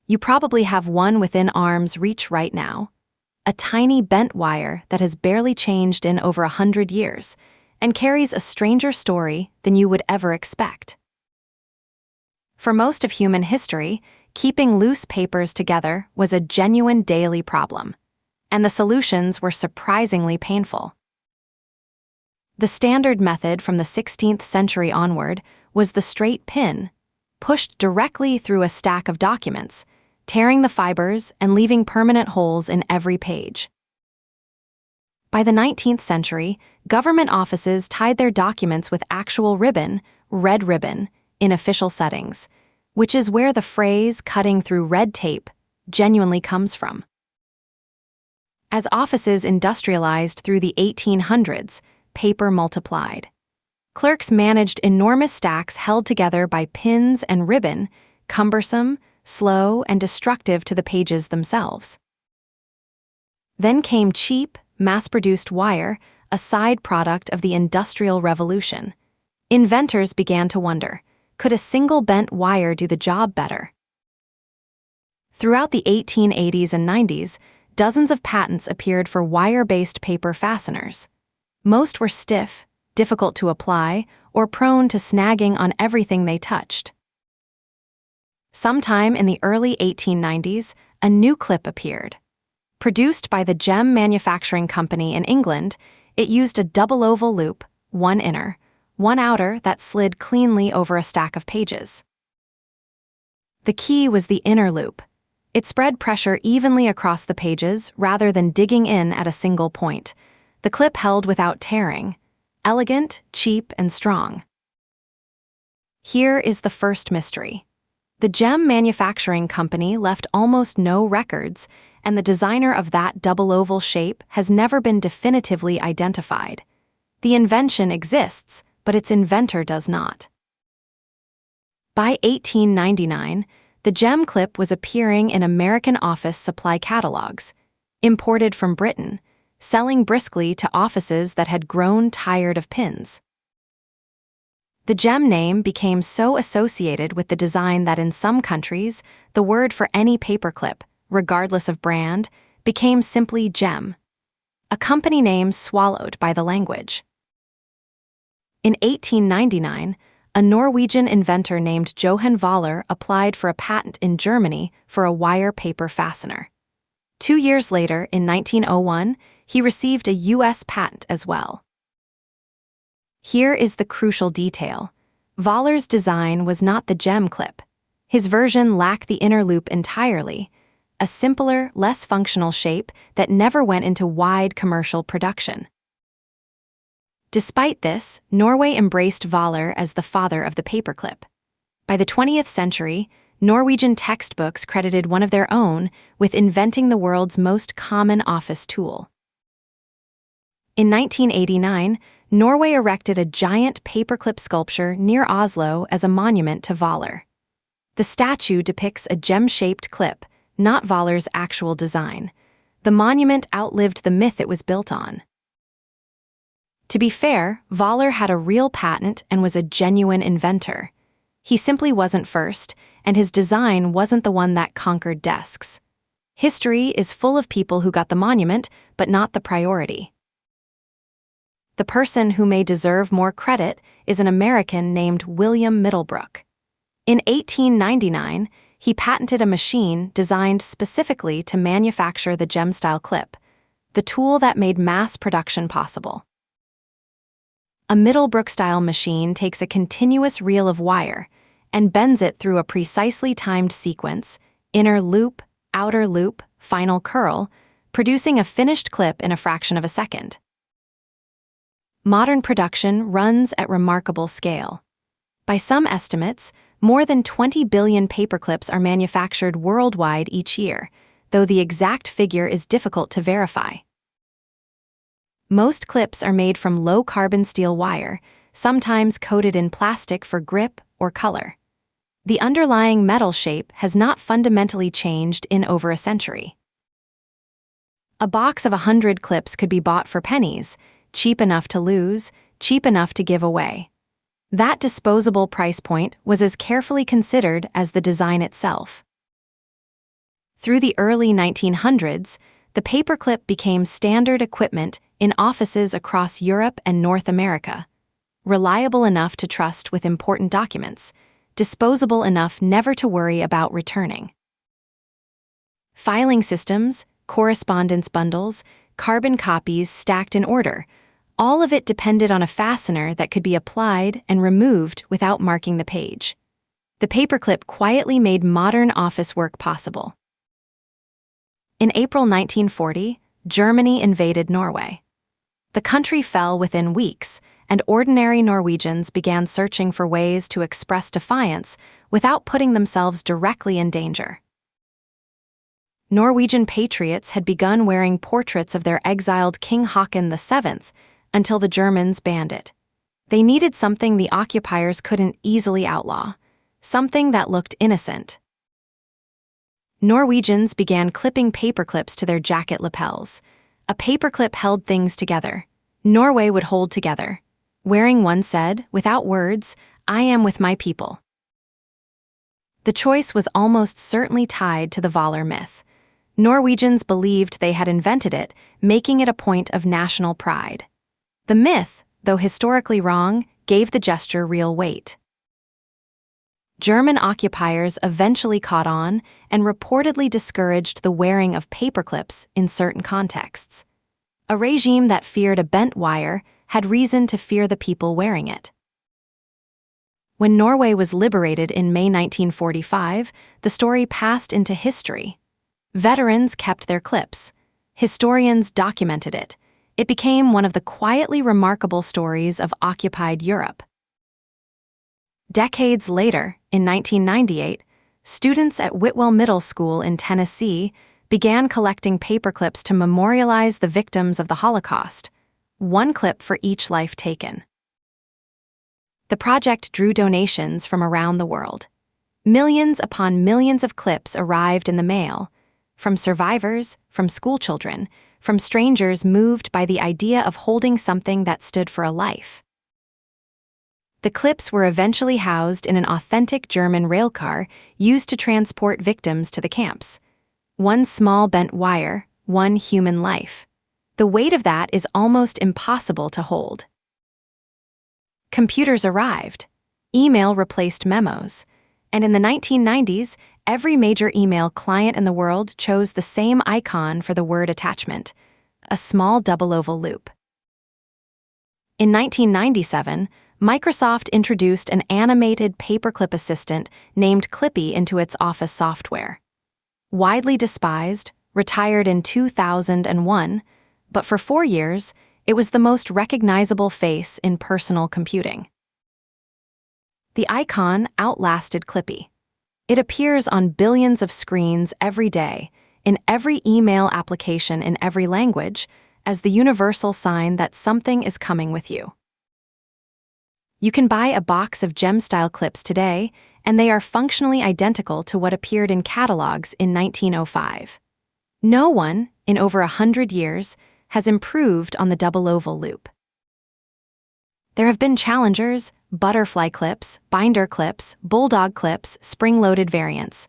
You probably have one within arm's reach right now. A tiny bent wire that has barely changed in over 100 years and carries a stranger story than you would ever expect. For most of human history, keeping loose papers together was a genuine daily problem, and the solutions were surprisingly painful. The standard method from the 16th century onward was the straight pin, pushed directly through a stack of documents, tearing the fibers and leaving permanent holes in every page. By the 19th century, government offices tied their documents with actual ribbon, red ribbon, in official settings, which is where the phrase "cutting through red tape" genuinely comes from. As offices industrialized through the 1800s, paper multiplied. Clerks managed enormous stacks held together by pins and ribbon, cumbersome, slow, and destructive to the pages themselves. Then came cheap, mass-produced wire, a side product of the Industrial Revolution. Inventors began to wonder, could a single bent wire do the job better? Throughout the 1880s and 90s, dozens of patents appeared for wire-based paper fasteners. Most were stiff, difficult to apply, or prone to snagging on everything they touched. Sometime in the early 1890s, a new clip appeared. Produced by the Gem Manufacturing Company in England, it used a double oval loop, one inner, one outer, that slid cleanly over a stack of pages. The key was the inner loop. It spread pressure evenly across the pages rather than digging in at a single point. The clip held without tearing. Elegant, cheap, and strong. Here is the first mystery. The Gem Manufacturing Company left almost no records, and the designer of that double oval shape has never been definitively identified. The invention exists, but its inventor does not. By 1899, the Gem clip was appearing in American office supply catalogs, imported from Britain, selling briskly to offices that had grown tired of pins. The Gem name became so associated with the design that in some countries, the word for any paperclip, regardless of brand, became simply Gem, a company name swallowed by the language. In 1899, a Norwegian inventor named Johan Voller applied for a patent in Germany for a wire paper fastener. 2 years later, in 1901, he received a U.S. patent as well. Here is the crucial detail. Voller's design was not the Gem clip. His version lacked the inner loop entirely, a simpler, less functional shape that never went into wide commercial production. Despite this, Norway embraced Voller as the father of the paperclip. By the 20th century, Norwegian textbooks credited one of their own with inventing the world's most common office tool. In 1989, Norway erected a giant paperclip sculpture near Oslo as a monument to Voller. The statue depicts a gem-shaped clip, not Voller's actual design. The monument outlived the myth it was built on. To be fair, Voller had a real patent and was a genuine inventor. He simply wasn't first, and his design wasn't the one that conquered desks. History is full of people who got the monument, but not the priority. The person who may deserve more credit is an American named William Middlebrook. In 1899, he patented a machine designed specifically to manufacture the Gem-style clip, the tool that made mass production possible. A Middlebrook-style machine takes a continuous reel of wire and bends it through a precisely timed sequence, inner loop, outer loop, final curl, producing a finished clip in a fraction of a second. Modern production runs at remarkable scale. By some estimates, more than 20 billion paperclips are manufactured worldwide each year, though the exact figure is difficult to verify. Most clips are made from low-carbon steel wire, sometimes coated in plastic for grip or color. The underlying metal shape has not fundamentally changed in over a century. A box of 100 clips could be bought for pennies, cheap enough to lose, cheap enough to give away. That disposable price point was as carefully considered as the design itself. Through the early 1900s, the paperclip became standard equipment in offices across Europe and North America, reliable enough to trust with important documents, disposable enough never to worry about returning. Filing systems, correspondence bundles, carbon copies stacked in order, all of it depended on a fastener that could be applied and removed without marking the page. The paperclip quietly made modern office work possible. In April 1940, Germany invaded Norway. The country fell within weeks, and ordinary Norwegians began searching for ways to express defiance without putting themselves directly in danger. Norwegian patriots had begun wearing portraits of their exiled King Haakon VII until the Germans banned it. They needed something the occupiers couldn't easily outlaw, something that looked innocent. Norwegians began clipping paperclips to their jacket lapels. A paperclip held things together. Norway would hold together. Wearing one said, without words, "I am with my people." The choice was almost certainly tied to the Valor myth. Norwegians believed they had invented it, making it a point of national pride. The myth, though historically wrong, gave the gesture real weight. German occupiers eventually caught on and reportedly discouraged the wearing of paperclips in certain contexts. A regime that feared a bent wire had reason to fear the people wearing it. When Norway was liberated in May 1945, the story passed into history. Veterans kept their clips. Historians documented it. It became one of the quietly remarkable stories of occupied Europe. Decades later, in 1998, students at Whitwell Middle School in Tennessee began collecting paperclips to memorialize the victims of the Holocaust, one clip for each life taken. The project drew donations from around the world. Millions upon millions of clips arrived in the mail, from survivors, from schoolchildren, from strangers moved by the idea of holding something that stood for a life. The clips were eventually housed in an authentic German railcar used to transport victims to the camps. One small bent wire, one human life. The weight of that is almost impossible to hold. Computers arrived. Email replaced memos. And in the 1990s, every major email client in the world chose the same icon for the word attachment, a small double oval loop. In 1997, Microsoft introduced an animated paperclip assistant named Clippy into its Office software. Widely despised, retired in 2001, but for 4 years, it was the most recognizable face in personal computing. The icon outlasted Clippy. It appears on billions of screens every day, in every email application in every language, as the universal sign that something is coming with you. You can buy a box of gem-style clips today, and they are functionally identical to what appeared in catalogs in 1905. No one, in over 100 years, has improved on the double oval loop. There have been challengers, butterfly clips, binder clips, bulldog clips, spring-loaded variants.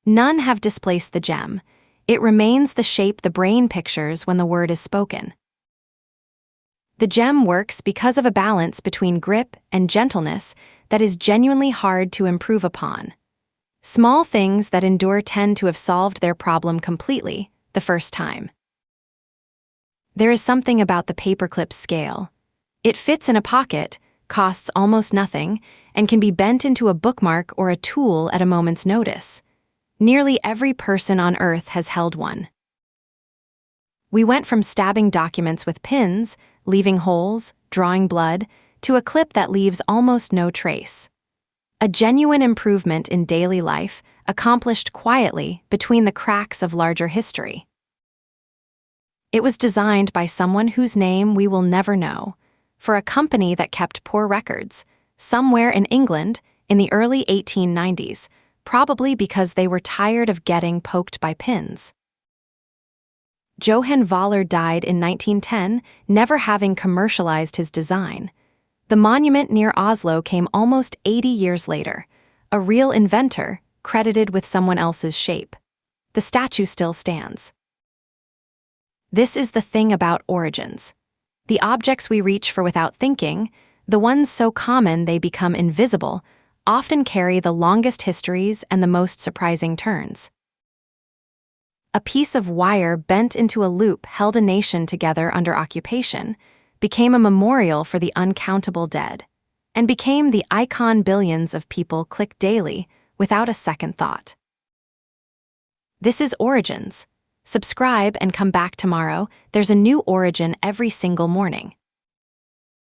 None have displaced the gem. It remains the shape the brain pictures when the word is spoken. The gem works because of a balance between grip and gentleness that is genuinely hard to improve upon. Small things that endure tend to have solved their problem completely the first time. There is something about the paperclip's scale. It fits in a pocket, costs almost nothing, and can be bent into a bookmark or a tool at a moment's notice. Nearly every person on Earth has held one. We went from stabbing documents with pins, leaving holes, drawing blood, to a clip that leaves almost no trace. A genuine improvement in daily life, accomplished quietly between the cracks of larger history. It was designed by someone whose name we will never know, for a company that kept poor records, somewhere in England in the early 1890s, probably because they were tired of getting poked by pins. Johan Valor died in 1910, never having commercialized his design. The monument near Oslo came almost 80 years later, a real inventor, credited with someone else's shape. the statue still stands. This is the thing about origins. The objects we reach for without thinking, the ones so common they become invisible, often carry the longest histories and the most surprising turns. A piece of wire bent into a loop held a nation together under occupation, became a memorial for the uncountable dead, and became the icon billions of people click daily without a second thought. This is Origins. Subscribe and come back tomorrow. There's a new origin every single morning.